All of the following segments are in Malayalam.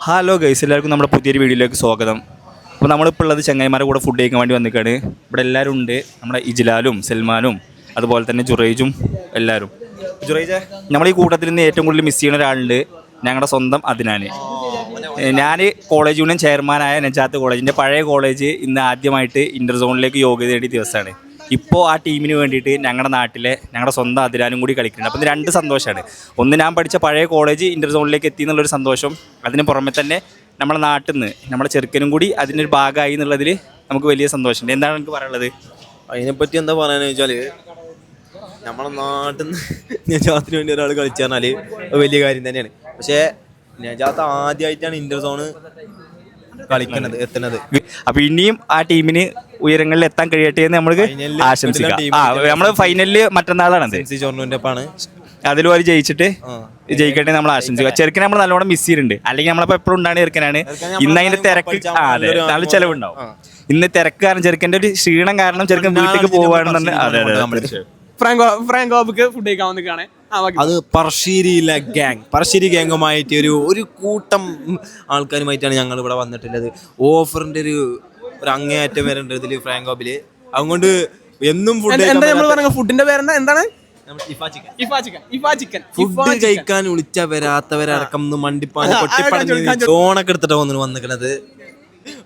ഹലോ ഗൈസ്, എല്ലാവർക്കും നമ്മുടെ പുതിയൊരു വീഡിയോയിലേക്ക് സ്വാഗതം. അപ്പോൾ നമ്മളിപ്പോൾ ഉള്ളത് ചങ്ങായിമാരുടെ കൂടെ ഫുഡ് കഴിക്കാൻ വേണ്ടി വന്നിക്കാണ്. ഇവിടെ എല്ലാവരും ഉണ്ട്, നമ്മുടെ ഇജ്ലാലും സൽമാനും അതുപോലെ തന്നെ ജുറൈജും എല്ലാവരും. ജുറൈജ്, നമ്മൾ ഈ കൂട്ടത്തിൽ നിന്ന് ഏറ്റവും കൂടുതൽ മിസ് ചെയ്യുന്ന ഒരാളുണ്ട്, ഞങ്ങളുടെ സ്വന്തം അദ്നാൻ. ഞാൻ കോളേജ് യൂണിയൻ ചെയർമാനായ നജാത്ത് കോളേജിൻ്റെ പഴയ കോളേജ് ഇന്ന് ആദ്യമായിട്ട് ഇൻ്റർ സോണിലേക്ക് യോഗ്യത നേടിയ ദിവസമാണ്. ഇപ്പോൾ ആ ടീമിന് വേണ്ടിയിട്ട് ഞങ്ങളുടെ സ്വന്തം അദ്നാനും കൂടി കളിക്കുന്നുണ്ട്. അപ്പോൾ ഇത് രണ്ട് സന്തോഷമാണ്. ഒന്ന്, ഞാൻ പഠിച്ച പഴയ കോളേജ് ഇൻ്റർ സോണിലേക്ക് എത്തി എന്നുള്ളൊരു സന്തോഷം. അതിന് പുറമെ തന്നെ നമ്മുടെ നാട്ടിൽ നിന്ന് നമ്മുടെ ചെറുക്കനും കൂടി അതിനൊരു ഭാഗമായി എന്നുള്ളതിൽ നമുക്ക് വലിയ സന്തോഷമുണ്ട്. എന്താണ് എനിക്ക് പറയാനുള്ളത്? അതിനെപ്പറ്റി എന്താ പറയാന്ന് വെച്ചാൽ, നമ്മളെ നാട്ടിൽ നിന്ന് നജാത്തിന് വേണ്ടി ഒരാൾ കളിച്ചു പറഞ്ഞാൽ വലിയ കാര്യം തന്നെയാണ്. പക്ഷേ നജാത്ത് ആദ്യമായിട്ടാണ് ഇന്റർ സോണ് കളിക്കുന്നത്, എത്തുന്നത്. അപ്പോൾ ഇനിയും ആ ടീമിന് ഉയരങ്ങളിൽ എത്താൻ കഴിയട്ടെ എന്ന് നമുക്ക് ആശംസിക്കാം. നമ്മൾ ഫൈനലിൽ മറ്റന്നാളാണ് ടോർണമെന്റാണ്, അതിലും അവർ ജയിക്കട്ടെ നമ്മൾ ആശംസിക്കുക. ചെറുക്കനെ നമ്മൾ നല്ലോണം മിസ് ചെയ്യുന്നുണ്ട്. അല്ലെങ്കിൽ നമ്മളപ്പോൾ എപ്പോഴും ഉണ്ടാണ് ചെറുക്കനാണ്. ഇന്ന് അതിന്റെ തിരക്ക്, അതെ, നല്ല ചിലവുണ്ടാവും. ഇന്ന് തിരക്ക് കാരണം, ചെറുക്കൻ്റെ ഒരു ക്ഷീണം കാരണം ചെറുക്കൻ വീട്ടിലേക്ക് പോവാണെന്ന്. അതെ അതെ, ഫ്രാങ്കോബിക്ക് ഫുഡ് കഴിക്കാൻ വന്നിക്കാണ്. അത് പറശ്ശേരി ഗാങ്ങുമായിട്ട് ഒരു കൂട്ടം ആൾക്കാരുമായിട്ടാണ് ഞങ്ങൾ ഇവിടെ വന്നിട്ടുള്ളത്. ഓഫറിന്റെ ഒരു അങ്ങേയറ്റം വരേണ്ട ഇതില് ഫ്രാങ്കോബില്. അതുകൊണ്ട് എന്നും ഫുഡിന്റെ പേരെന്താ, എന്താണ്? ഫുഡ് കഴിക്കാൻ വിളിച്ച വരാത്തവരടക്കം മണ്ടിപ്പാഞ്ഞ് പൊട്ടിപ്പടഞ്ഞ് ചോണൊക്കെ എടുത്തിട്ടാണ് വന്നിക്കണത്.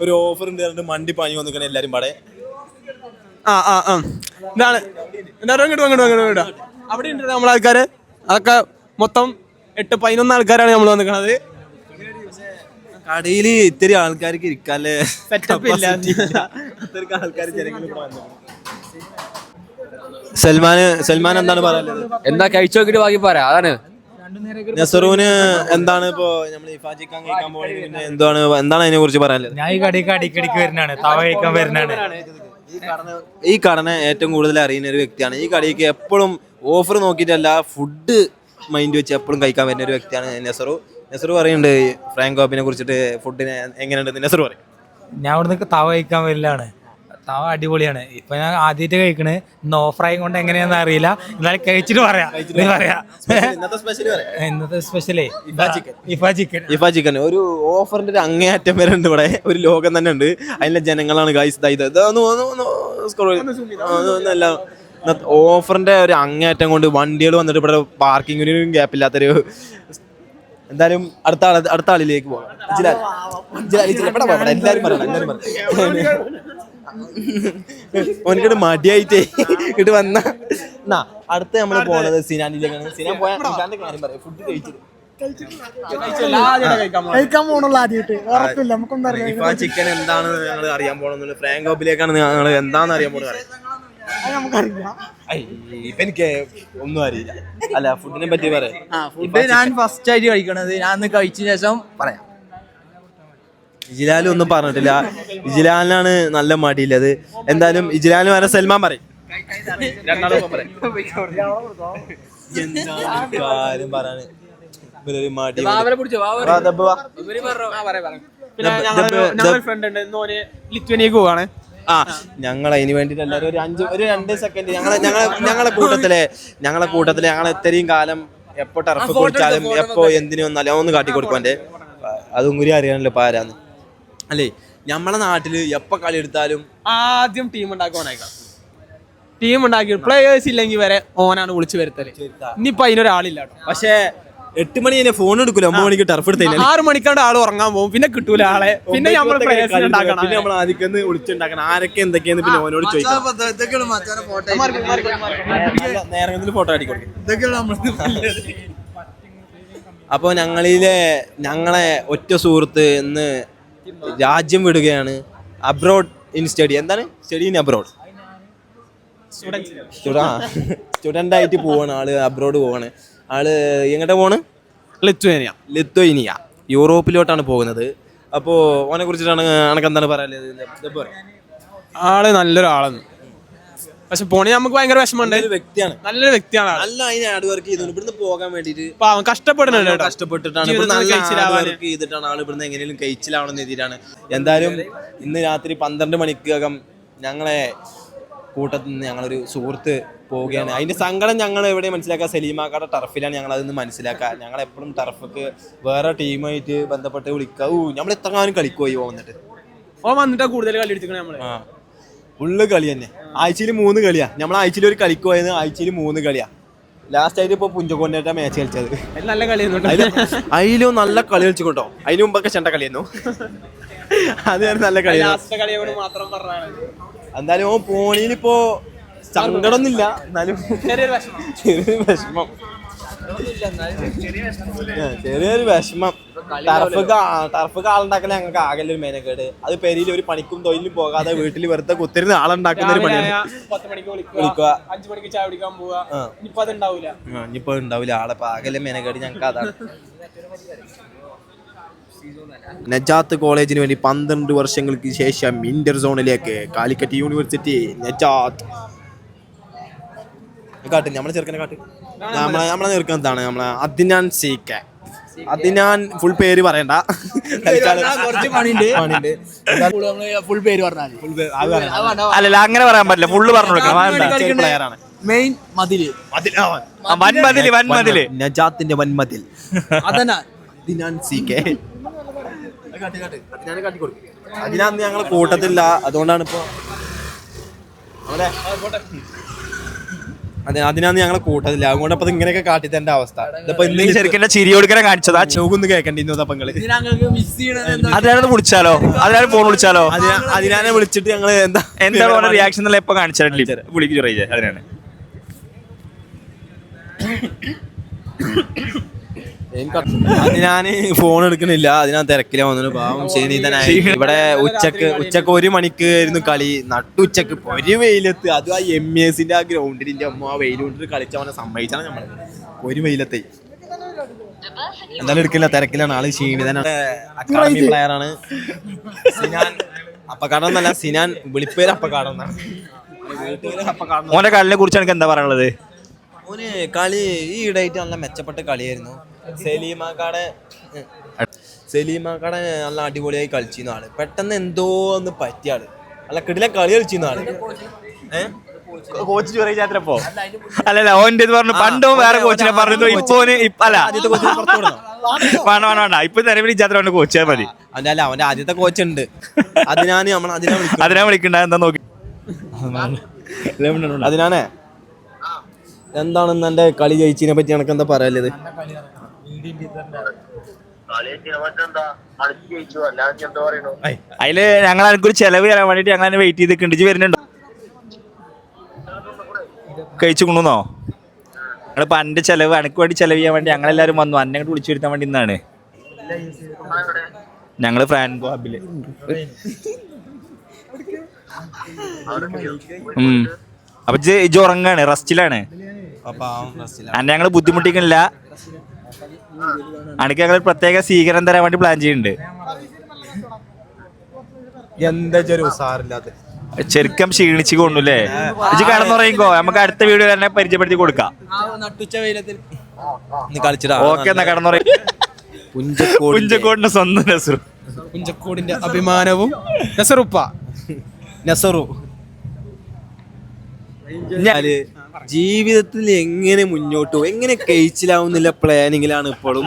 ഒരു ഓഫറിന്റെ മണ്ടിപ്പാഞ്ഞ് വന്നിക്കണ എല്ലാരും പാടെ. ഇതാണ് അവിടെ ഉണ്ട് നമ്മളെ ആൾക്കാര്. അതൊക്കെ മൊത്തം 8-11 ആൾക്കാരാണ് നമ്മൾ വന്നിക്കണത്. കടയില് ഇത്തിരി ആൾക്കാർക്ക് ഇരിക്കാല്ലേ സെറ്റപ്പ് ഇല്ല. ആൾക്കാർ സൽമാൻ എന്താണ് പറയാനുള്ളത്? എന്താ കഴിച്ചു നോക്കിട്ട് ബാക്കി പറയാം. അതാണ് നസറൂന് എന്താണ് ഇപ്പോ നമ്മൾ ഇഫാജിക്കാൻ കഴിക്കാൻ പോകുന്നത്, പിന്നെ എന്താണ് അതിനെ കുറിച്ച് പറയാനുള്ളത്? ഞാൻ ഈ കടയ്ക്ക് അടിക്കടിക്ക് വരുന്നതാണ്, തവ കഴിക്കാൻ വരുന്നതാണ്. ഈ കടനെ ഏറ്റവും കൂടുതൽ അറിയുന്ന ഒരു വ്യക്തിയാണ്. ഈ കടയ്ക്ക് എപ്പോഴും ഓഫർ നോക്കിയിട്ടല്ല, ഫുഡ് മൈൻഡ് വെച്ച് എപ്പോഴും കഴിക്കാൻ വരുന്ന ഒരു വ്യക്തിയാണ് നെസറു പറയുന്നുണ്ട് ഫ്രാങ്കോബിനെ കുറിച്ചിട്ട്. ഫുഡിനെ എങ്ങനെയുണ്ട് നെസറു പറയും? ഞാൻ ഇവിടുന്ന് തവ കഴിക്കാൻ വരില്ലാണ്. തവ അടിപൊളിയാണ്. ഇപ്പൊ ഞാൻ ആദ്യമായിട്ട് കഴിക്കണേ. ഇന്ന് ഓഫറായി കൊണ്ട് എങ്ങനെയാണെന്ന് അറിയില്ല, എന്നാലും കഴിച്ചിട്ട് പറയാം. ഇന്നത്തെ സ്പെഷ്യലേ ഇഫ ചിക്കൻ ഒരു ഓഫറിന്റെ ഒരു അങ്ങേയറ്റം വരെ ഉണ്ട് ഇവിടെ. ഒരു ലോകം തന്നെ ഉണ്ട്. അതിലെ ജനങ്ങളാണ് ഗൈസ്. ഓഫറിന്റെ ഒരു അങ്ങേയറ്റം കൊണ്ട് വണ്ടികൾ വന്നിട്ട് ഇവിടെ പാർക്കിങ്ങിനും ഗ്യാപ്പില്ലാത്തൊരു. എന്തായാലും അടുത്ത ആളിലേക്ക് പോകാം. എല്ലാരും പറയണം. ഓനിക്കോട് മടിയായിട്ടേ ഇട്ട് വന്ന. അടുത്ത് നമ്മള് പോണത് സിനാനിലേക്കാണ്. സിനാൻ പോയ കാര്യം പറയാം. ഫുഡ് കഴിച്ചിട്ട് ചിക്കൻ എന്താണ് ഞങ്ങൾ അറിയാൻ പോണെന്നുള്ളത്. ഫ്രാങ്കോബിലേക്കാണ് ഞങ്ങൾ എന്താണെന്ന് അറിയാൻ പോകുന്നത്. എനിക്ക് ഒന്നും അറിയില്ല. അല്ല, ഫുഡിനെ പറ്റി പറയാം. ഫുഡ് ഞാൻ ഫസ്റ്റ് ആയിട്ട് കഴിക്കണത്. ഞാൻ അന്ന് കഴിച്ച ശേഷം പറയാം. ഇജ്ലാലും ഒന്നും പറഞ്ഞിട്ടില്ല. ഇജ്ലാലിനാണ് നല്ല മടിയില്ലത്. എന്തായാലും ഇജ്ലാലിന് വരെ സൽമാൻ പറയും. കാര്യം പറയാന് മടി. ലിത്വാനിയക്ക് പോവാണ്. ഞങ്ങൾ അതിന് വേണ്ടിട്ട് എല്ലാവരും ഒരു 2 സെക്കൻഡ് ഞങ്ങളെ കൂട്ടത്തില് ഞങ്ങൾ ഇത്രയും കാലം എപ്പോ ടർഫ് കുടിച്ചാലും എപ്പോ എന്തിനു വന്നാലും ഒന്ന് കാട്ടിക്കൊടുക്കാൻ്റെ അതും കൂടി അറിയാനല്ലോ ഇപ്പൊ ആരാന്ന്. അല്ലേ, നമ്മളെ നാട്ടില് എപ്പോ കളി എടുത്താലും ആദ്യം ടീം ഉണ്ടാക്കി പ്ലേയേഴ്സ് ഇല്ലെങ്കിൽ വരെ ഓനാണ് വിളിച്ചു വരുത്തല്. ഇനിയിപ്പൊ അതിനൊരാളില്ല. പക്ഷേ 8 മണി തന്നെ ഫോൺ എടുക്കൂല. 9 മണിക്ക് ടർഫ് എടുത്തില്ല. 6 മണിക്കാണ്ട് ആള് ഉറങ്ങാൻ പോകും. പിന്നെ കിട്ടൂല ആളെ. പിന്നെ നമ്മൾ ആദ്യം വിളിച്ചുണ്ടാക്കണം ആരൊക്കെ എന്തൊക്കെയാന്ന് പിന്നെ ഓനോട് ചോദിക്കാം. ഫോട്ടോ അടിക്കണം. അപ്പൊ ഞങ്ങളെ ഒറ്റ സുഹൃത്ത് ഇന്ന് രാജ്യം വിടുകയാണ്. Abroad in study. എന്താണ് സ്റ്റഡി ഇൻ അബ്രോഡ്? സ്റ്റുഡന്റ് ആയിട്ട് പോവാണ് ആള്. അബ്രോഡ് പോവാണ് ആള്. എങ്ങോട്ടാ പോണ്? ലിത്വേനിയ യൂറോപ്പിലോട്ടാണ് പോകുന്നത്. അപ്പോ ഓനെ കുറിച്ചിട്ടാണ് അനക്ക് എന്താണ് പറയാനുള്ളത്? ആള് നല്ലൊരാളെന്ന്. പക്ഷെ പോണി നമുക്ക് ഭയങ്കര വിഷമമുണ്ട്. നല്ലൊരു വ്യക്തിയാണ്. നല്ല അതിന് ഹാർഡ് വർക്ക് ചെയ്തു. ഇവിടുന്ന് പോകാൻ വേണ്ടിട്ട് കഷ്ടപ്പെട്ടിട്ടാണ് ആള് ഇവിടുന്ന് എങ്ങനെയും കഴിച്ചിലാവണമെന്ന് എഴുതിയിട്ടാണ്. എന്തായാലും ഇന്ന് രാത്രി 12 മണിക്കകം ഞങ്ങളെ കൂട്ടത്തിൽ നിന്ന് ഞങ്ങളൊരു സുഹൃത്ത് പോവുകയാണ്. അതിന്റെ സങ്കടം ഞങ്ങൾ എവിടെ മനസ്സിലാക്കുക, സലീമാക്കാടെ ടർഫിലാണ് ഞങ്ങൾ അതൊന്ന് മനസ്സിലാക്കുക. ഞങ്ങൾ എപ്പോഴും ടർഫിക്ക് വേറെ ടീമായിട്ട് ബന്ധപ്പെട്ട് വിളിക്കുക. നമ്മൾ എത്ര കാലം കളിക്കുപോയി വന്നിട്ട് വന്നിട്ടാ കൂടുതൽ കളി എടുത്തിക്കണേ നമ്മള്. ഫുള്ള് കളി തന്നെ. ആഴ്ചയിൽ 3 കളിയാ. നമ്മൾ ആഴ്ചയിൽ ഒരു കളിക്ക് പോയത്, ആഴ്ചയിൽ 3 കളിയാ. ലാസ്റ്റ് ആയിട്ട് ഇപ്പൊ പുഞ്ചക്കൊണ്ടായിട്ടാ മാച്ച് കളിച്ചത്. നല്ല കളി അതിലും നല്ല കളി കളിച്ചു കേട്ടോ. അതിന് മുമ്പൊക്കെ ചെണ്ട കളിയായിരുന്നു. അത് നല്ല കളി. എന്തായാലും ഓ പോണിയിലിപ്പോ സങ്കടമൊന്നുമില്ല, എന്നാലും ചെറിയൊരു വിഷമം. ചെറിയൊരു വിഷമം. ടർഫ് ആളുണ്ടാക്കണേ ഞങ്ങൾക്ക് ആകെ ഒരു മേനക്കേട്. അത് പെരിയിൽ ഒരു പണിക്കും തൊഴിലും പോകാതെ വീട്ടിൽ വെറുതെ കുത്തിരുന്ന് ആളുണ്ടാക്കുന്ന ഒരു പണിയാണ്. ഇനിയിപ്പോ ഉണ്ടാവില്ല ആളെ ആകെ മേനക്കേട് ഞങ്ങൾക്ക് അതാണ്. നജാത്ത് കോളേജിന് വേണ്ടി 12 വർഷങ്ങൾക്ക് ശേഷം ഇന്റർ സോണിലേക്ക് കാലിക്കറ്റ് യൂണിവേഴ്സിറ്റി നജാത്ത് കാട്ട്. നമ്മളെ ചെറുക്കനെ കാട്ട്. നമ്മളെ ചെറുക്കന്താണ് നമ്മളെ അദ്നാൻ CK. അദ്നാൻ ഫുൾ പേര് പറയണ്ട, ഫുൾ പേര് പറഞ്ഞാൽ അല്ലല്ല അങ്ങനെ പറയാൻ പറ്റില്ല, ഫുള്ള് പറഞ്ഞു കൊടുക്കണം. പ്ലെയറാണ്. മെയിൻ മതില് വൻമതില് നജാത്തിന്റെ വൻമതിൽ അതനാ അദ്നാൻ CK. അതിനകത്ത് ഞങ്ങളെ കൂട്ടത്തില്ല, അതുകൊണ്ടാണ് ഇപ്പൊ അതിനകത്ത് ഞങ്ങളെ കൂട്ടത്തില്ല, അതുകൊണ്ട് അപ്പൊ ഇങ്ങനെയൊക്കെ കാട്ടിത്തന്റെ അവസ്ഥ. ഇതിപ്പോ ശരിക്കും ചിരി കൊടുക്കാൻ കാണിച്ചതാ. ചോകൊന്ന് കേൾക്കേണ്ടിരുന്നു. അപ്പൊ അതിനാണ് വിളിച്ചാലോ, അതിനാണ് ഫോൺ വിളിച്ചാലോ, അതിനാനെ വിളിച്ചിട്ട് ഞങ്ങള് എന്താണ് റിയാക്ഷൻ എന്നുള്ള എപ്പൊ കാണിച്ചിട്ടില്ല. വിളിക്ക് ചെറിയ അതിനാണ് അതിനാന് ഫോൺ എടുക്കണില്ല, അതിനാ തിരക്കില വന്നു. പാവം ശനിതനായി. ഇവിടെ ഉച്ചക്ക് 1 മണിക്ക് ആയിരുന്നു കളി. നട്ടുച്ചക്ക് ഒരു വെയിലത്ത്, അത് ആ MESന്റെ ആ ഗ്രൗണ്ടിന്റെ അമ്മ ആ വെയിൽ കൊണ്ടിട്ട് കളിച്ചവനെ സമ്മതിച്ചാണ് നമ്മള്. ഒരു വെയിലത്തെ എന്തായാലും എടുക്കില്ല, തിരക്കിലാണ് ആള്. ക്ഷീണിതനാണ്. അക്കാഡമി പ്ലെയറാണ് സിനാൻ. അപ്പക്കാടെന്നല്ല, സിനാൻ വിളിപ്പേര് അപ്പക്കാടെന്നാണ്. മോനെ കളിനെ കുറിച്ച് എനിക്ക് എന്താ പറയാനുള്ളത്? ഓന് കളി ഈ ഇടയായിട്ട് നല്ല മെച്ചപ്പെട്ട കളിയായിരുന്നു. സലീമാക്കാടെ നല്ല അടിപൊളിയായി കളിച്ചിരുന്ന ആള്. പെട്ടെന്ന് എന്തോ ഒന്ന് പറ്റിയ ആള്. നല്ല കിടിലൻ കളി കളിച്ചിരുന്ന ആള്. കോച്ച് ചുറയിച്ചാത്രപ്പോ അല്ലല്ല ഓൻ്റെ പറഞ്ഞു. പണ്ടോ വേറെ കോച്ചിനെ പറഞ്ഞു, ഇപ്പോന് അല്ല വേണ്ട ഇപ്പൊ നിലവിൽ ജാത്ര കോച്ചാൽ മതി. അല്ല അവന്റെ ആദ്യത്തെ കോച്ച് ഉണ്ട്, അതിനാ വിളിക്കണ്ട. എന്താ നോക്കി അതിനാണേ എന്താണെന്ന് എന്റെ കളി ജയിച്ചതിനെ പറ്റി എനക്ക് എന്താ പറയാനുള്ളത്? അതില് ഞങ്ങൾ എനിക്കൊരു ചെലവ് തരാൻ വേണ്ടിട്ട് ഞങ്ങൾ വെയിറ്റ് ചെയ്തിട്ടുണ്ട്. ഇജ്ജ് വരുന്നുണ്ടോ? കഴിച്ചു കൊണ്ടുവന്നോ? ഞങ്ങളിപ്പോ എന്റെ ചെലവ് എനിക്ക് വേണ്ടി ചെലവ് ചെയ്യാൻ വേണ്ടി ഞങ്ങളെല്ലാരും വന്നു. അന്നെ അങ്ങോട്ട് വിളിച്ചു വരുത്താൻ വേണ്ടി ഇന്നാണ് ഞങ്ങള് ഫ്രാൻകോ ഹബില്. അപ്പൊ ഇജ്ജ് ഉറങ്ങാണ്, റെസ്റ്റിലാണ്. അന്നെ ഞങ്ങള് ബുദ്ധിമുട്ടിക്കുന്നില്ല. അനക്ക് ഞങ്ങൾ പ്രത്യേക സ്വീകരണം തരാൻ വേണ്ടി പ്ലാൻ ചെയ്യുന്നുണ്ട്. എന്താ ഉസാറില്ലാത്ത ചെറുക്കം ക്ഷീണിച്ചു കൊണ്ടുല്ലേ? ഇജ്ജ് കടന്നുറങ്ങിക്കോ, നമുക്ക് അടുത്ത വീഡിയോ തന്നെ പരിചയപ്പെടുത്തി കൊടുക്കാം. ഓക്കെ, എന്നാ കടന്നുറങ്ങി. പുഞ്ചക്കോടിന്റെ സ്വന്തം നസറു, പുഞ്ചക്കോടിന്റെ അഭിമാനവും നസറു. ജീവിതത്തിൽ എങ്ങനെ മുന്നോട്ട് പോകും, എങ്ങനെ കഴിച്ചിലാവുന്നില്ല പ്ലാനിങ്ങിലാണ് ഇപ്പോഴും.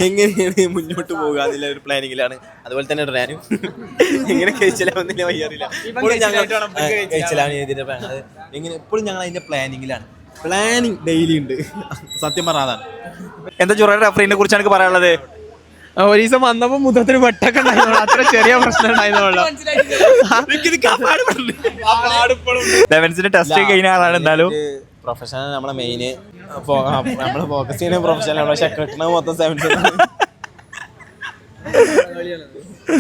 എങ്ങനെയാണ് മുന്നോട്ട് പോകാന്നില്ല ഒരു പ്ലാനിങ്ങിലാണ്. അതുപോലെ തന്നെ ട്രാനും എങ്ങനെ കഴിച്ചിലാവുന്നില്ല വയ്യാറില്ല. കഴിച്ചിലാണ് ഇതിന്റെ പ്ലാൻ. എങ്ങനെ എപ്പോഴും ഞങ്ങൾ അതിന്റെ പ്ലാനിങ്ങിലാണ്. പ്ലാനിങ് ഡെയിലി ഉണ്ട്, സത്യം പറഞ്ഞതാണ്. എന്താ ചുറയുടെ റഫറിനെ കുറിച്ച് എനിക്ക് പറയാനുള്ളത്? ഒരു ദിവസം വന്നപ്പോ മുഖത്തിന് വെട്ടൊക്കെ ഉണ്ടായിരുന്നു, അത്ര ചെറിയ പ്രശ്നം ഉണ്ടായിരുന്നുള്ളൂ. ലെവൻസിന്റെ ടെസ്റ്റ് കഴിഞ്ഞ ആളാണ്. എന്തായാലും പ്രൊഫഷണൽ നമ്മളെ മെയിന്, നമ്മള് ഫോക്കസ് ചെയ്യുന്ന പ്രൊഫഷണൽ. പക്ഷെ കിട്ടണത് മൊത്തം 7.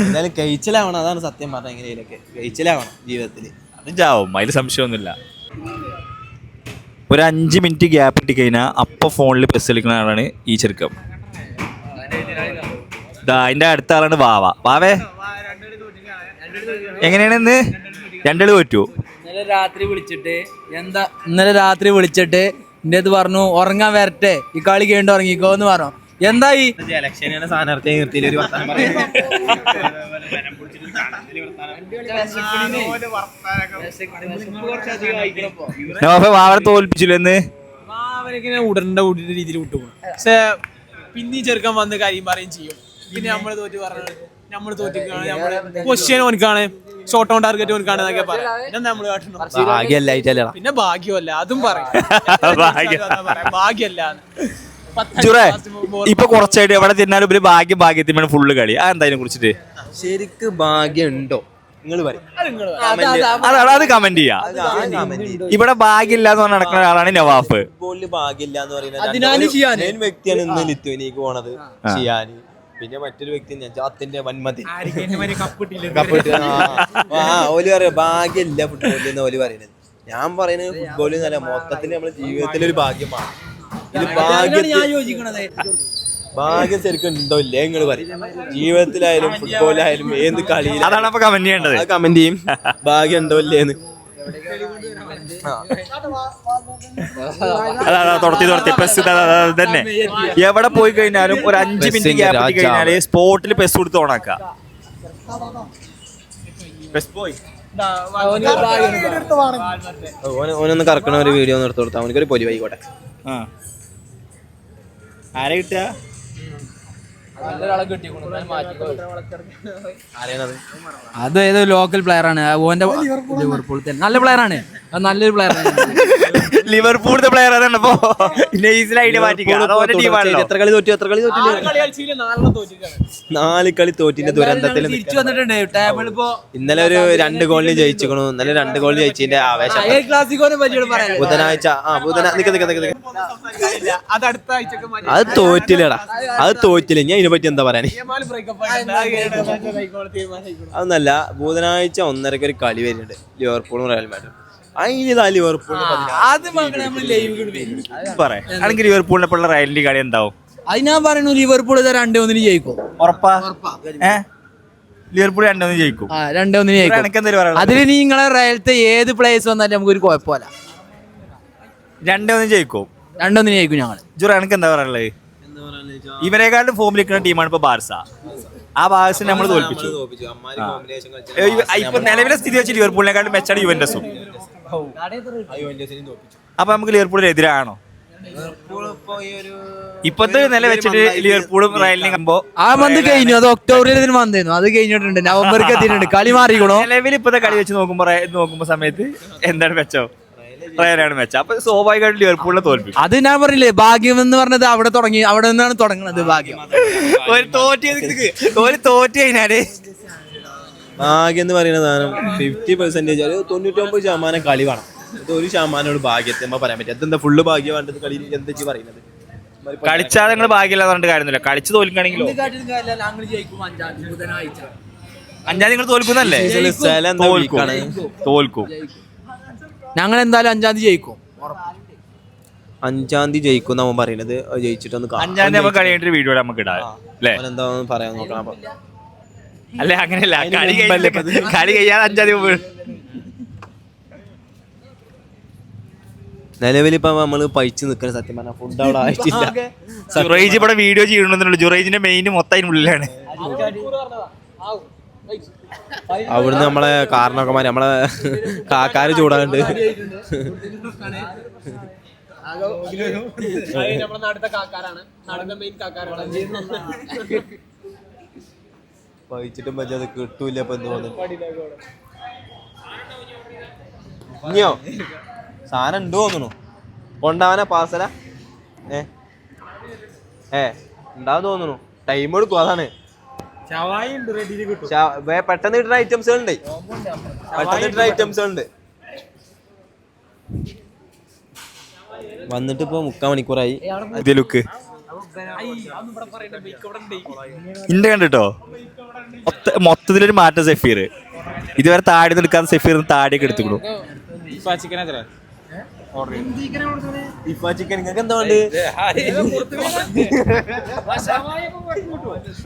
എന്തായാലും കഴിച്ചിലാവണം, അതാണ് സത്യം പറഞ്ഞ. എങ്ങനെയൊക്കെ കഴിച്ചിലാവണം ജീവിതത്തില്, അതിലാവും, അതിൽ സംശയമൊന്നുമില്ല. ഒരു 5 മിനിറ്റ് ഗ്യാപ്പ് ഇട്ട് കഴിഞ്ഞാൽ അപ്പൊ ഫോണിൽ പ്രസ് കളിക്കുന്ന ആളാണ് ഈ ചെറുക്കം. അതിന്റെ അടുത്ത ആളാണ് വാവേ. എങ്ങനെയാണ് ഇന്ന് 2 പറ്റുമോ? ഇന്നലെ രാത്രി വിളിച്ചിട്ട് എന്റെ അടുത്ത് പറഞ്ഞു ഉറങ്ങാൻ വരട്ടെ, ഈ കളി കേണ്ട് ഉറങ്ങിക്കോ എന്ന് പറഞ്ഞു. എന്തായി ഇലക്ഷനാണ് സ്ഥാനാർത്ഥിയെ നിർത്തിയില്ല ഒരു വർത്താനം വാവനെ തോൽപ്പിച്ചില്ലെന്ന് അവരിങ്ങനെ ഉടന്റെ രീതിയിൽ വിട്ടുപോകും. പക്ഷെ പിന്നെ ചെറുക്കൻ വന്ന് കാര്യം പറയും ചെയ്യും. പിന്നെ നമ്മള് തോറ്റ് പറഞ്ഞു നമ്മള് തോറ്റിക്കാണ്, നമ്മള് ക്വസ്റ്റ്യൻ ഓനിക്കാണ്, ഷോർട്ട് ഓൺ ടാർഗറ്റ് ഓനിക്കാണ് എന്നൊക്കെ പറയാം. പിന്നെ നമ്മള് കാട്ടണം ഭാഗ്യല്ലായിട്ടല്ല, പിന്നെ ഭാഗ്യമല്ല അതും പറയും. ഭാഗ്യമല്ല ജുറേ ഇപ്പൊ കുറച്ചായിട്ട് എവിടെ തിന്നാലും ഒരു ഭാഗ്യത്തിനാണ് ഫുള്ള് കളി. ആ എന്തായാലും കുറിച്ചിട്ട് ശരിക്ക് ഭാഗ്യം ഉണ്ടോ നിങ്ങൾ പറയും. അത് കമന്റ് ചെയ്യാം. ഇവിടെ ഭാഗ്യമില്ല എന്ന് പറഞ്ഞ നടക്കുന്ന ഒരാളാണ് നവാഫ്. ഫുട്ബോളില് ഭാഗ്യമില്ല എന്ന് പറയുന്നത് മെയിൻ വ്യക്തിയാണ് ഇന്ന് ലിത്വാനിയക്ക് പോണത്, ഷിയാനി. പിന്നെ മറ്റൊരു വ്യക്തി നജാത്തിന്റെ വന്മതി ഓല് പറയാ ഭാഗ്യമില്ല ഫുട്ബോളിൽ എന്ന് ഓല് പറയുന്നത്. ഞാൻ പറയുന്നത് ഫുട്ബോളിൽ നല്ല മൊത്തത്തിൽ നമ്മുടെ ജീവിതത്തിൽ ഒരു ഭാഗ്യമാണ്. ഇത് ഭാഗ്യം ശരിക്കും ഉണ്ടോ ഇല്ലേ നിങ്ങൾ പറയും. ജീവിതത്തിലായാലും ഫുട്ബോളിലായാലും ഏത് കളിയിലും അതാണ് അപ്പൊ കമന്റ് ചെയ്യേണ്ടത്. കമന്റ് ചെയ്യും ഭാഗ്യം ഉണ്ടോ ഇല്ലേന്ന്. തുടർത്തി പെസ് തന്നെ എവിടെ പോയി കഴിഞ്ഞാലും ഒരു 5 മിനിറ്റ് ഗ്യാപ്പ് കഴിഞ്ഞാല് സ്പോട്ടിൽ പെസ് കൊടുത്ത് ഓണാക്ക. ഓനൊന്ന് കറക്കണ ഒരു വീഡിയോ ഒന്ന് എടുത്തു കൊടുത്താൽ അവനക്കൊരു പൊലി ആയിക്കോട്ടെ. ആരെ കിട്ടുക അത് ഏതോ ലോക്കൽ പ്ലെയർ ആണ്. ഓന്റെ ലിവർപൂൾ തന്നെ നല്ല പ്ലെയർ ആണ്, നല്ലൊരു പ്ലെയർ ആണ്. ലിവർപൂളിന്റെ പ്ലെയർ അതാണ്. ഇപ്പൊ നൈസിലായിട്ട് മാറ്റിക്കാം. എത്ര കളി തോറ്റു 4 കളി തോറ്റിന്റെ ദുരന്തത്തിൽ തിരിച്ചു വന്നിട്ടുണ്ട് ടേബിൾ. ഇപ്പോ ഇന്നലെ ഒരു 2 ഗോളിന് ജയിച്ചിക്കണു. ഇന്നലെ 2 ഗോളിന് ജയിച്ചതിന്റെ ആവേശം ബുധനാഴ്ച അത് തോറ്റില്ലടാ, അത് തോറ്റില്ല. ഞാൻ ഇതിനെ പറ്റി എന്താ പറയാന്. അതൊന്നല്ല, ബുധനാഴ്ച 1:30 ഒരു കളി വരുന്നുണ്ട് ലിവർപൂളും റയൽ മാഡ്രിഡും. ആണെങ്കിൽ ലിവർപൂളിനെ പോലുള്ള റയലിന്റെ കളി എന്താവും? അത് ഞാൻ പറയുന്നു ലിവർപൂൾ 2-1 ജയിക്കും. ഉറപ്പാ? ലിവർപൂൾ 2-1 ജയിക്കും. 2-1 ജയിക്കും. അതിൽ നിങ്ങളെ റയലത്തെ ഏത് പ്ലേയേഴ്സ് വന്നാലും നമുക്കൊരു കുഴപ്പമില്ല. 2-1 ജയിക്കും. 2-1 ജയിക്കും ഞങ്ങൾ. ജുറ എനിക്ക് എന്താ പറയാനുള്ളത്? ഇവരെക്കാളും ഫോമിലിരിക്കുന്ന ടീമാണ് ഇപ്പൊ ബാർസ. ആ ബാർസിനെ നമ്മൾ തോൽപ്പിച്ചു. ഇപ്പൊ നിലവിലെ സ്ഥിതി വെച്ച് ലിവർപൂളിനെക്കാളും മെച്ചാണ് യുവന്റസും. അപ്പൊ നമുക്ക് ലിവർപൂളിനെതിരാണോ? ഇപ്പത്തെ നില വെച്ചിട്ട് ലിവർപൂളും റയലിനും കമ്പോ ആ മന്ത് കഴിഞ്ഞു. അത് ഒക്ടോബറിൽ വന്നിരുന്നു, അത് കഴിഞ്ഞിട്ടുണ്ട്. നവംബർക്ക് എത്തിയിട്ടുണ്ട്. കളി മാറിക്കണോ? നിലവിൽ ഇപ്പത്തെ കളി വെച്ച് നോക്കുമ്പോ സമയത്ത് എന്താണ് മെച്ചം? റയലാണ് മെച്ചം. അപ്പൊ സ്വാഭാവികമായിട്ട് ലിവർപൂളിനെ തോൽപ്പിക്കും. അത് ഞാൻ പറഞ്ഞില്ലേ, ഭാഗ്യം എന്ന് പറഞ്ഞത് അവിടെ തുടങ്ങി, അവിടെ നിന്നാണ് തുടങ്ങുന്നത് ഭാഗ്യം. ഒരു തോറ്റ് കഴിഞ്ഞാല് ഭാഗ്യം എന്ന് പറയുന്ന സാധനം 50% 99% കളി വേണം. ഇത് 1% ഭാഗ്യത്തെ പറയാൻ പറ്റും. അതെന്താ ഫുള്ള് ഭാഗ്യം വേണ്ടത് കളി എന്താ പറയുന്നത്? കളിച്ചാൽ നിങ്ങൾ ഭാഗ്യമില്ല പറഞ്ഞിട്ട് കാര്യമൊന്നുമില്ല. കളിച്ച് തോൽക്കുകയാണെങ്കിലോ 5 നിങ്ങൾ തോൽക്കുന്നല്ലേ? തോൽക്കും. ഞങ്ങൾ എന്തായാലും 5 ജയിക്കും. 5 ജയിക്കും അവൻ പറയുന്നത്. ജയിച്ചിട്ടൊന്ന് 5 നമുക്ക് കഴിയേണ്ട വീഡിയോ നമുക്ക് ഇടാം അല്ലേ? എന്താ പറയാൻ നോക്കണം. അല്ലെ അങ്ങനെയല്ല, കളി കഴിയാതെ 5 നിലവിലിപ്പോ നമ്മള് പഴിച്ചു നിൽക്കുന്ന സത്യം പറഞ്ഞ ഫുഡ് അവിടെ ആയിട്ടില്ല. ജുറൈജ് ഇവിടെ വീഡിയോ ചെയ്യണമെന്നുള്ളൂ. ജുറൈജിന്റെ മെയിൻ മൊത്തം ഉള്ളിലാണ്. അവിടുന്ന് നമ്മളെ കാരണവന്മാര് നമ്മളെ കാക്കാര് ചൂടാണ്ട് പഴിച്ചിട്ടും പറ്റി അത് കിട്ടൂല. ഇപ്പൊ എന്ത് തോന്നുന്നു ഇനിയോ സാധനം ഉണ്ട് തോന്നുന്നു. കൊണ്ടാവാനാ പാർസല ഉണ്ടാവും തോന്നുന്നു. ടൈം എടുക്കും. അതാണ് പെട്ടെന്ന് കിട്ടുന്ന ഐറ്റംസുകളുണ്ട്. വന്നിട്ട് ഇപ്പൊ 3/4 മണിക്കൂറായി. ലുക്ക് ഇന്റെ കണ്ടിട്ടോ മൊത്തത്തിലൊരു മാറ്റം. സെഫീർ ഇതുവരെ താടി നിൽക്കാൻ സെഫീർ താടിയൊക്കെ എടുത്തുള്ളൂ.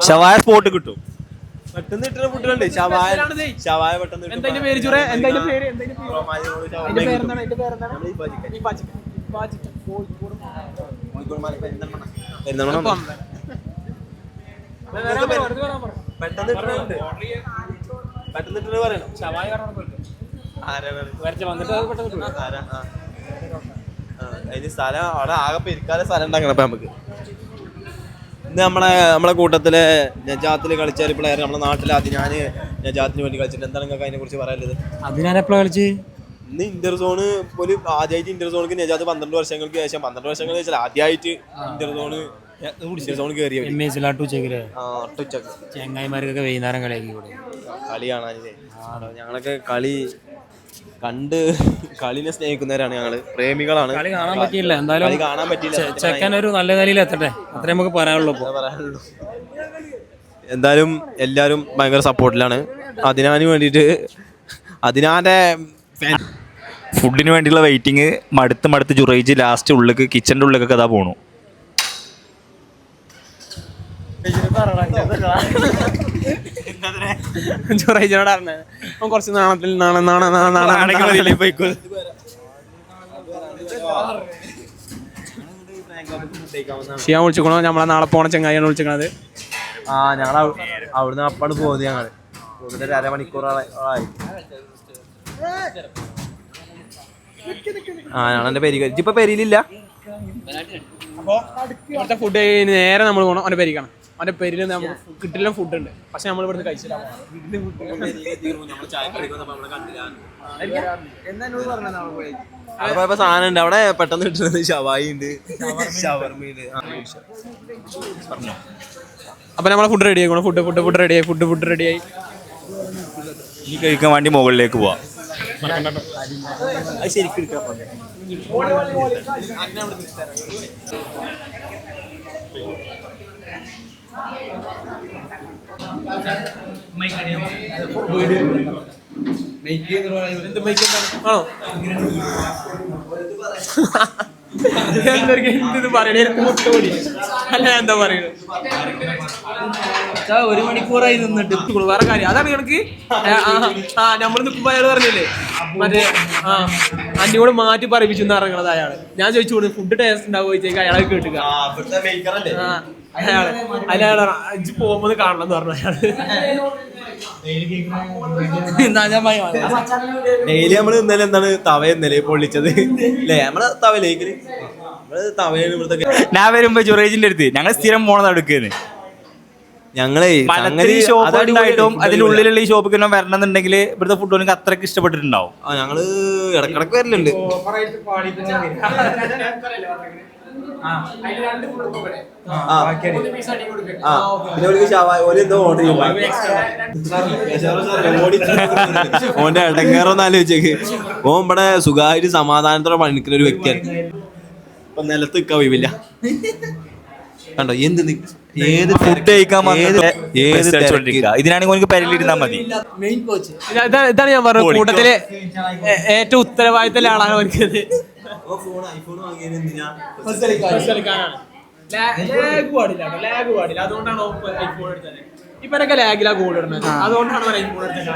ഷവായ സ്പോട്ട് കിട്ടും. പെട്ടെന്ന് കിട്ടുന്ന ഫുഡുകളുണ്ട്. ഷവായ പെട്ടെന്ന് അതിന് സ്ഥലം അവിടെ ആകെ ഇരിക്കാതെ സ്ഥലം ഉണ്ടാക്കണം അപ്പൊ നമുക്ക്. ഇന്ന് നമ്മളെ കൂട്ടത്തിലെ നജാത്തിൽ കളിച്ച ഒരു പ്ലെയർ നമ്മുടെ നാട്ടിലെ അതിനാന് നജാത്തിന് വേണ്ടി കളിച്ചിട്ട് എന്താണ് നിങ്ങൾക്ക് അതിനെ കുറിച്ച് പറയാനുള്ളത്? അതിനാൻ എപ്പോഴാ കളിച്ച്? ഇന്ന് ഇന്റർ സോണ് ഒരു ആദ്യമായിട്ട് ഇന്റർ സോണിക്ക് നജാത്ത് 12 വർഷങ്ങൾക്ക് ശേഷം 12 വർഷങ്ങൾക്ക് ശേഷം ആദ്യമായിട്ട് ഇന്റർ സോൺ കയറിയ ചെങ്ങായിമാർക്കൊക്കെ വൈകുന്നേരം കളിയാക്കി കളി കാണാനില്ലേ? ഞങ്ങളൊക്കെ കളിനെ സ്നേഹിക്കുന്നവരാണ്, ഞങ്ങള് പ്രേമികളാണ്. കളി കാണാൻ പറ്റിയില്ല, എന്തായാലും കളി കാണാൻ പറ്റിയില്ല. ചെക്കൻ ഒരു നല്ല നിലയിൽ എത്തട്ടെ, അത്രേ നമുക്ക് പറയാനുള്ളൂ. എന്തായാലും എല്ലാവരും ഭയങ്കര സപ്പോർട്ടിലാണ് അതിനാന് വേണ്ടിയിട്ട്. അതിനാന്റെ ഫുഡിന് വേണ്ടിയുള്ള വെയിറ്റിംഗ് മടുത്ത് ജുറൈജ് ലാസ്റ്റ് ഉള്ളിലേക്ക് കിച്ചൻ്റെ ഉള്ളിലേക്കൊക്കെ അതാ പോണു. ജുറൈജിനോട് പറഞ്ഞത് അവൻ കുറച്ച് നാണത്തിൽ ഷിയാൻ വിളിച്ചിക്കണോ? നമ്മളെ നാളെ പോണ ചങ്ങായിയാണ് വിളിച്ചിക്കണത്. ഞങ്ങൾ അവിടുന്ന് അപ്പാണ് പോകുന്നത്. ഞങ്ങള് പോകുന്നത് ഒരു അരമണിക്കൂറായി. ഞങ്ങളെന്റെ പെരി ഇപ്പൊ പെരിയിലില്ല. അപ്പോൾ ഇവിടുത്തെ ഫുഡ് നേരെ നമ്മൾ പോകണം അവൻ്റെ പെരിക്കണം. അവൻ്റെ പെരിയിൽ നമുക്ക് കിട്ടില്ല ഫുഡ് ഉണ്ട്, പക്ഷെ നമ്മൾ ഇവിടുന്ന് കഴിച്ചില്ല. അവിടെ സാധനം ഉണ്ട്, അവിടെ പെട്ടെന്ന് കിട്ടുന്നത് ഷവായി ഉണ്ട്, ഷവർമയുണ്ട്. അപ്പൊ നമ്മളെ ഫുഡ് റെഡി ആയിക്കോണം. ഫുഡ് റെഡിയായി ഈ കഴിക്കാൻ വേണ്ടി മുകളിലേക്ക് പോവാം. അത് ശരിക്കും ആണോ? എന്ത് പറയണേ? അല്ല എന്താ പറയുന്നത്? 1 മണിക്കൂറായി നിന്നിട്ട് വേറെ കാര്യം അതാണ് കണക്ക്. നമ്മൾ നിൽക്കുമ്പോ അയാൾ പറഞ്ഞില്ലേ മറ്റേ അന്റെ കൂടെ മാറ്റി പറയിപ്പിച്ചു ഇറങ്ങണത് അയാള്. ഞാൻ ചോദിച്ചു ഫുഡ് ടേസ്റ്റ് ഉണ്ടാവുക ചോദിച്ചേക്ക് അയാളെ കേട്ടുക. അയാള് പോകുമ്പോൾ കാണണം എന്ന് പറഞ്ഞു അയാള്. ഡെയിലി നമ്മള് ഇന്നലെ എന്താണ് തവ പൊള്ളിച്ചത് അല്ലേ? നമ്മളെ തവയിലേക്ക് തവയാണ് ഇവിടുത്തെ. ഞാൻ വരുമ്പോ ജുറൈജിന്റെ അടുത്ത് ഞങ്ങൾ സ്ഥിരം പോണത് അടുക്കുന്നത്. ഞങ്ങളെ ഷോപ്പായിട്ടും അതിന്റെ ഉള്ളിലുള്ള ഈ ഷോപ്പിൽ വരണമെന്നുണ്ടെങ്കിൽ ഇവിടുത്തെ ഫുഡ് എനിക്ക് അത്രയ്ക്ക് ഇഷ്ടപ്പെട്ടിട്ടുണ്ടാവും. ഞങ്ങള് ഇടക്കിടക്ക് വരലുണ്ട്. ഓന്റെ ഇടങ്ങേറൊന്നും ആലോചിച്ചേക്ക്. ഓൻ ഇവിടെ സുഖമായിട്ട് സമാധാനത്തോടെ പണിക്കുന്ന ഒരു വ്യക്തിയാണ്. ഇപ്പൊ നിലത്ത് നിൽക്കാൻ കഴിവില്ല. കണ്ടോ ഏത് ഫുഡ് കഴിക്കാൻ ഇതിനാണെങ്കിൽ പരിലിരുന്നാൽ മതി. ഇതാണ് ഞാൻ പറഞ്ഞത്, കൂട്ടത്തില് ഏറ്റവും ഉത്തരവാദിത്തമുള്ള ആളാണ് അവർക്ക്. ലാഗ് പാടില്ല അതുകൊണ്ടാണ് ഐഫോൺ എടുത്തത്. ഇവരൊക്കെ ലാഗിലാ ഗോൾ ഇടുന്നത്, അതുകൊണ്ടാണ് ഐഫോൺ എടുത്തത്.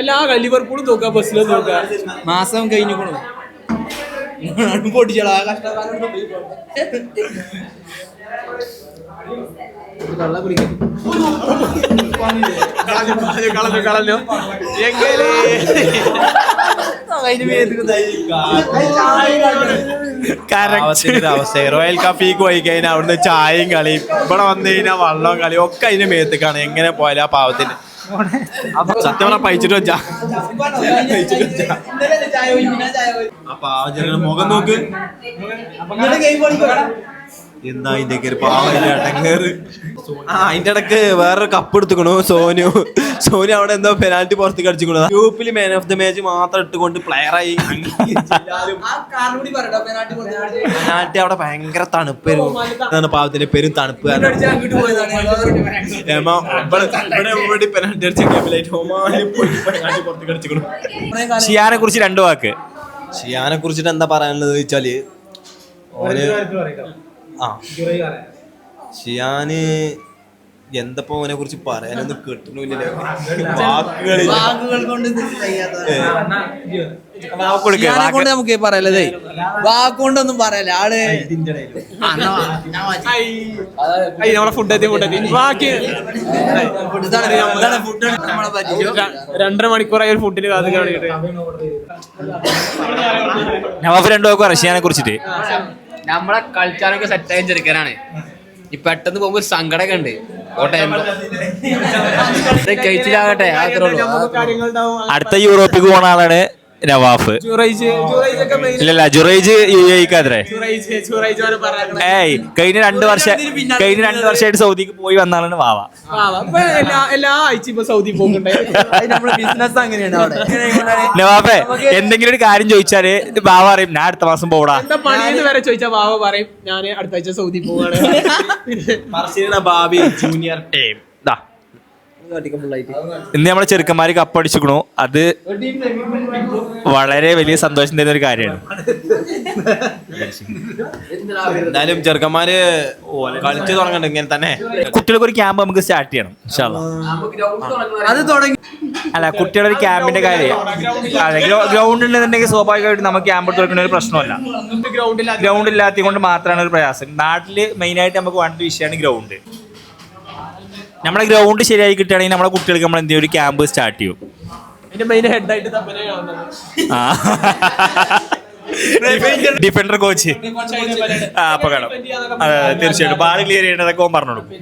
എല്ലാ ലിവർപൂളും നോക്കുക, ബസ്സിലും നോക്കുക. മാസം കഴിഞ്ഞു പൊട്ടിച്ചോളാ കഷ്ടകാലം. കളഞ്ഞു അവസ്ഥ. റോയൽ കഫീക്ക് പോയി കഴിഞ്ഞാൽ അവിടുന്ന് ചായയും കളിയും ഇവിടെ വന്നു കഴിഞ്ഞാൽ വള്ളവും കളിയും ഒക്കെ അതിന്റെ മേത്തേക്കാണ്. എങ്ങനെ പോയാലും ആ പാവത്തിന് സത്യം പറഞ്ഞാൽ പഴിച്ചിട്ട് വെച്ചാ ആ പാവ ജനങ്ങൾ മുഖം നോക്ക്. എന്താ ഇതിന്റെ ഒരു പാവം ഇടങ്ങേറ്. അതിന്റെ ഇടക്ക് വേറൊരു കപ്പ് എടുത്തുക്കണു സോനു അവിടെ എന്തോ പെനാൽറ്റി പുറത്തേക്ക് അടിച്ചിക്കണു. ഗ്രൂപ്പിൽ മാൻ ഓഫ് ദി മാച്ച് മാത്രം ഇട്ടുകൊണ്ട് പ്ലെയറായി. പെനാൽറ്റി അവിടെ ഭയങ്കര തണുപ്പ്, പാവത്തിന്റെ പെരും തണുപ്പ്. പെനാൽറ്റി അടിച്ച പുറത്തേക്ക് അടിച്ചിക്കണു. ഷിയാനെ കുറിച്ച് 2 വാക്ക്. ഷിയാനെ കുറിച്ചിട്ട് എന്താ പറയാനുള്ളത് വെച്ചാല് ഷിയാന് എന്തപ്പോ അവനെ കുറിച്ച് പറയാനൊന്നും കിട്ടണില്ലല്ലോ, വാക്കുകൾ കൊണ്ട്. ഷിയാനെ കൊണ്ട് നമുക്ക് പറയലതേ വാക്കൊണ്ടൊന്നും പറയല ആള് നമ്മളെ ഫുഡ് എത്തി ബാക്കി 2.5 മണിക്കൂറായി ഒരു ഫുഡിന് കാത്തുക്കാൻ നവാഫ് രണ്ടു പേർക്കും റഷ്യാനെ കുറിച്ചിട്ട് നമ്മളെ കളിച്ചാനൊക്കെ സെറ്റായി ചെറുക്കനാണ് ഈ പെട്ടെന്ന് പോകുമ്പോ ഒരു സങ്കടമൊക്കെ ഉണ്ട് കഴിച്ചിലാകട്ടെ അടുത്ത യൂറോപ്പിക്ക് പോണ ആളാണ് നവാഫ്. ഇല്ലല്ല ജുറൈജ് UAE-ക്കാത്രേ. ഏയ് കഴിഞ്ഞ 2 വർഷമായിട്ട് സൗദിക്ക് പോയി വന്ന ആളാണ് വാവ. എല്ലാ ആഴ്ച ഇപ്പൊ സൗദി പോകുന്നുണ്ട്. ബിസിനസ് അങ്ങനെയാണ് അവിടെ. നവാഫെ എന്തെങ്കിലും ഒരു കാര്യം ചോദിച്ചാല് ബാവ പറയും ഞാൻ അടുത്ത മാസം പോടാ. എന്താ പണിയെന്ന് വരെ ചോദിച്ചാ ബാവ പറയും ഞാൻ അടുത്ത ആഴ്ച സൗദി പോവാണ്. ഭാവി ജൂനിയർ ടീം ഇന്ന് നമ്മളെ ചെറുക്കന്മാര് കപ്പടിച്ചിക്കണു. അത് വളരെ വലിയ സന്തോഷം തരുന്ന ഒരു കാര്യമാണ്. എന്തായാലും ചെറുക്കന്മാര് കളിച്ചു തുടങ്ങണ്ട ഇങ്ങനെ തന്നെ. കുട്ടികൾക്ക് ഒരു ക്യാമ്പ് നമുക്ക് സ്റ്റാർട്ട് ചെയ്യണം ഇൻഷാ അല്ലാ. അത് തുടങ്ങി അല്ല കുട്ടികളുടെ ഒരു ക്യാമ്പിന്റെ കാര്യം ഗ്രൗണ്ട് ഉണ്ടെന്നുണ്ടെങ്കിൽ സ്വാഭാവികമായിട്ട് നമുക്ക് ക്യാമ്പ് തുറക്കുന്ന ഒരു പ്രശ്നമല്ല. ഗ്രൗണ്ട് ഇല്ലാത്തത് കൊണ്ട് മാത്രമാണ് ഒരു പ്രയാസം. നാട്ടില് മെയിനായിട്ട് നമുക്ക് വേണ്ട വിഷയമാണ് ഗ്രൗണ്ട്. നമ്മുടെ ഗ്രൗണ്ട് ശരിയായി കിട്ടുകയാണെങ്കിൽ നമ്മുടെ കുട്ടികൾക്ക് നമ്മൾ എന്തെങ്കിലും ഒരു ക്യാമ്പ് സ്റ്റാർട്ട് ചെയ്യും. ഡിഫൻഡർ കോച്ച് അപ്പൊ കാണാം. തീർച്ചയായിട്ടും ബാൾ ക്ലിയർ ചെയ്യേണ്ടതൊക്കെ പറഞ്ഞു കൊടുക്കും.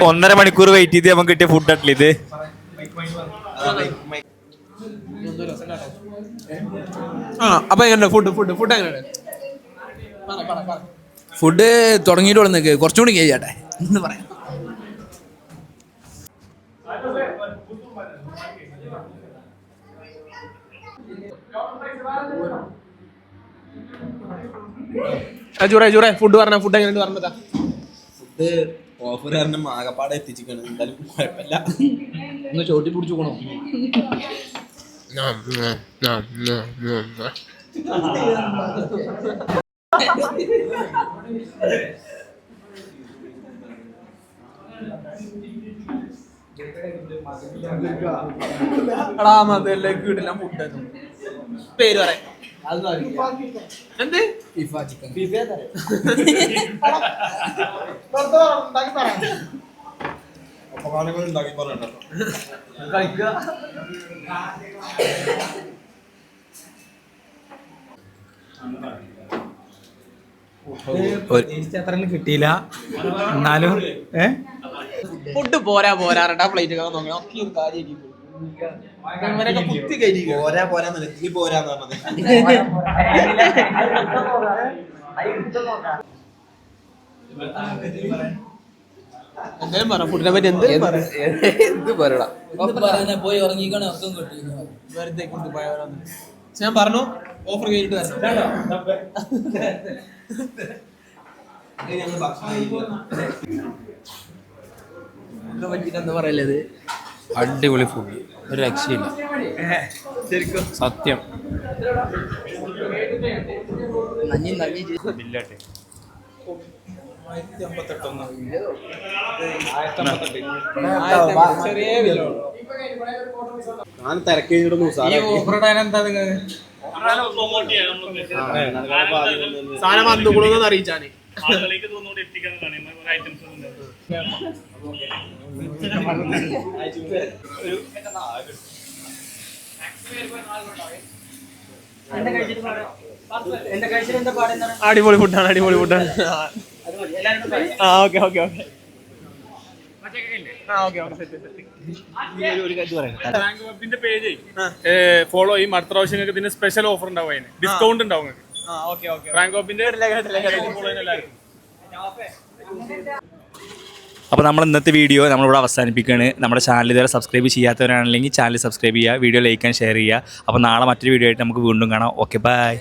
ഒന്നര മണിക്കൂർ വെയിറ്റ് ചെയ്ത് നമുക്ക് കിട്ടിയ ഫുഡ് അട്ടില്ല ഇത്. അപ്പൊ ഫുഡ് എങ്ങനെയാണ്? ഫുഡ് തുടങ്ങിയിട്ട് നിൽക്ക് കുറച്ചുകൂടി കഴിയാട്ടെ എന്ന് പറയാം. ജുറേ ഫുഡ് പറഞ്ഞ ഫുഡ് എങ്ങനെയുണ്ട് പറഞ്ഞതാ? ഫുഡ് ഓഫർ കാരണം ആകപ്പാടെ എത്തിച്ചിരിക്കണം. എന്തായാലും കുഴപ്പമില്ല. ഒന്ന് ചോട്ടി പിടിച്ചു പോകണോ? കിട്ടില്ല ഫുഡ് പേര് പറയാം. എന്ത് അത്ര കിട്ടിയില്ല എന്നാലും ഫുഡ് പോരാ പ്ലേറ്റ് നോക്കണം. കുത്തി കയറ്റി പോരാന്ന് പറഞ്ഞത്. എന്തായാലും പറ ഫുഡിനെ പറ്റി എന്തായാലും എന്ത് പറയണം പോയി ഉറങ്ങിക്കണേ ഒന്നും കിട്ടില്ല വെറുതെ കൊണ്ടുപോയവരാന്ന് ഞാൻ പറഞ്ഞു. ഓഫർ കഴിഞ്ഞിട്ട് എന്താ പറയല്ലത്? അടിപൊളി ഫുഡ്, ഒരു രക്ഷയില്ല ശരിക്കും സത്യം. ബില്ലാട്ടെ ഞാൻ തിരക്കിടുന്നു സാധനം വന്നുകൂടുന്നു അറിയിച്ചാണ്. അടിപൊളി ഫുഡാണ്. ഓക്കെ പേജ് ഫോളോ ചെയ്യും. അടുത്ത പ്രാവശ്യം നിങ്ങൾക്ക് ഇതിന് സ്പെഷ്യൽ ഓഫർ ഉണ്ടാവും, അതിന് ഡിസ്കൗണ്ട് ഉണ്ടാവും. അപ്പോൾ നമ്മൾ ഇന്നത്തെ വീഡിയോ നമ്മളിവിടെ അവസാനിപ്പിക്കുകയാണ്. നമ്മുടെ ചാനൽ ഇതുവരെ സബ്സ്ക്രൈബ് ചെയ്യാത്തവരാണെങ്കിൽ ചാനൽ സബ്സ്ക്രൈബ് ചെയ്യുക, വീഡിയോ ലൈക്ക് ആൻഡ് ഷെയർ ചെയ്യുക. അപ്പോൾ നാളെ മറ്റൊരു വീഡിയോ ആയിട്ട് നമുക്ക് വീണ്ടും കാണാം. Okay bye.